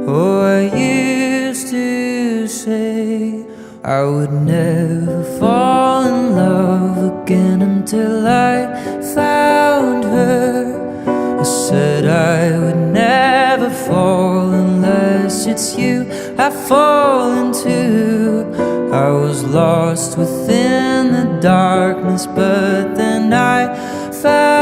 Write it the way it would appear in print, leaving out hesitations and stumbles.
Oh, I used to say I would never fall in love again until I found her. I said I would never fall unless it's you I fall into. I was lost within the darkness, but then I found